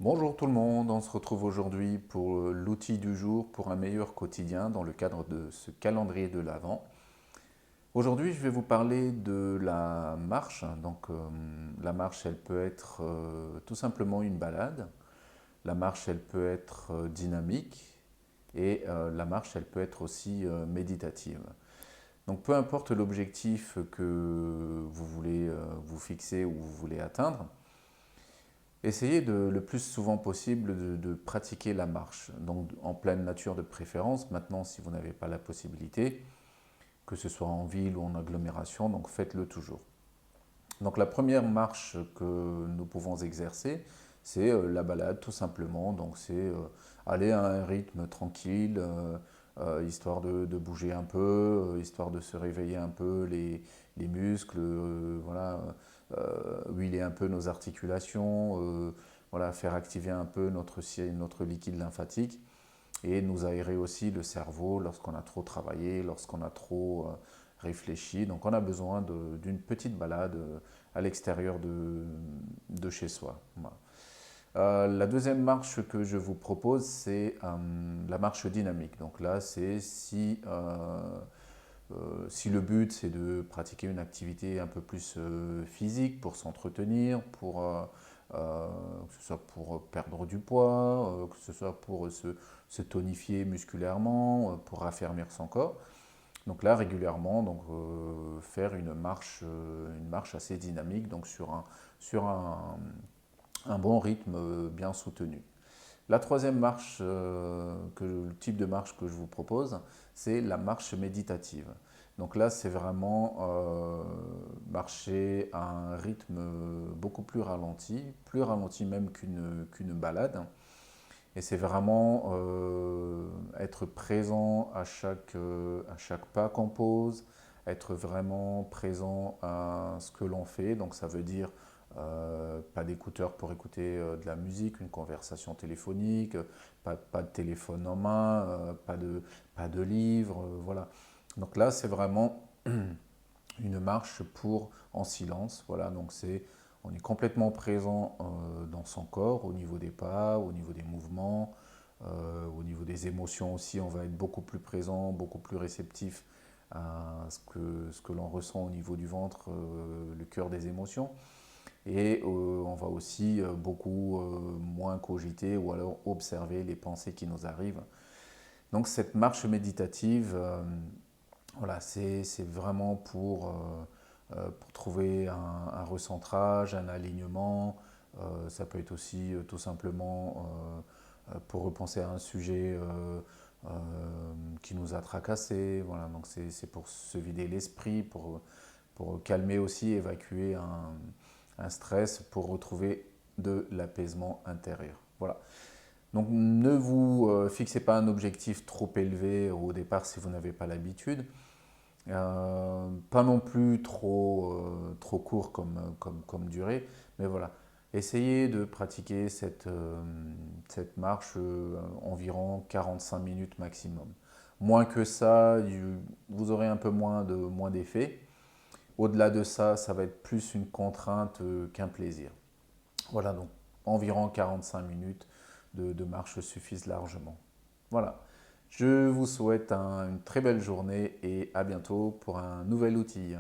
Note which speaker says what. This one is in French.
Speaker 1: Bonjour tout le monde, on se retrouve aujourd'hui pour l'outil du jour pour un meilleur quotidien dans le cadre de ce calendrier de l'Avent. Aujourd'hui, je vais vous parler de la marche. La marche, elle peut être tout simplement une balade. La marche, elle peut être dynamique et la marche, elle peut être aussi méditative. Donc peu importe l'objectif que vous voulez vous fixer ou vous voulez atteindre, essayez le plus souvent possible de pratiquer la marche, donc en pleine nature de préférence. Maintenant, si vous n'avez pas la possibilité, que ce soit en ville ou en agglomération, donc faites-le toujours. Donc la première marche que nous pouvons exercer, c'est la balade tout simplement. Donc c'est aller à un rythme tranquille, histoire de bouger un peu, histoire de se réveiller un peu les muscles, voilà, huiler un peu nos articulations, voilà, faire activer un peu notre liquide lymphatique et nous aérer aussi le cerveau lorsqu'on a trop travaillé, lorsqu'on a trop réfléchi. Donc on a besoin d'une petite balade à l'extérieur de chez soi. Voilà. La deuxième marche que je vous propose, c'est la marche dynamique. Donc là, c'est si le but c'est de pratiquer une activité un peu plus physique pour s'entretenir, que ce soit pour perdre du poids, que ce soit pour se tonifier musculairement, pour raffermir son corps. Donc là, régulièrement, faire une marche assez dynamique, donc sur un bon rythme bien soutenu. La troisième marche, le type de marche que je vous propose, c'est la marche méditative. Donc là, c'est vraiment marcher à un rythme beaucoup plus ralenti même qu'une balade. Et c'est vraiment être présent à chaque pas qu'on pose, être vraiment présent à ce que l'on fait. Donc ça veut dire pas d'écouteurs pour écouter de la musique, une conversation téléphonique, pas de téléphone en main, pas de livre, voilà. Donc là, c'est vraiment une marche pour en silence. Voilà, on est complètement présent dans son corps, au niveau des pas, au niveau des mouvements, au niveau des émotions aussi. On va être beaucoup plus présent, beaucoup plus réceptif à ce que l'on ressent au niveau du ventre, le cœur des émotions. Et on va aussi beaucoup moins cogiter ou alors observer les pensées qui nous arrivent. Donc cette marche méditative, voilà, c'est vraiment pour trouver un recentrage, un alignement. Ça peut être aussi tout simplement pour repenser à un sujet euh, qui nous a tracassé. Voilà, donc c'est pour se vider l'esprit, pour calmer aussi, évacuer un stress, pour retrouver de l'apaisement intérieur. Voilà. Donc ne vous fixez pas un objectif trop élevé au départ si vous n'avez pas l'habitude. Pas non plus trop court comme durée, mais voilà. Essayez de pratiquer cette marche environ 45 minutes maximum. Moins que ça, vous aurez un peu moins d'effet. Au-delà de ça, ça va être plus une contrainte qu'un plaisir. Voilà, donc environ 45 minutes de marche suffisent largement. Voilà. Je vous souhaite une très belle journée et à bientôt pour un nouvel outil.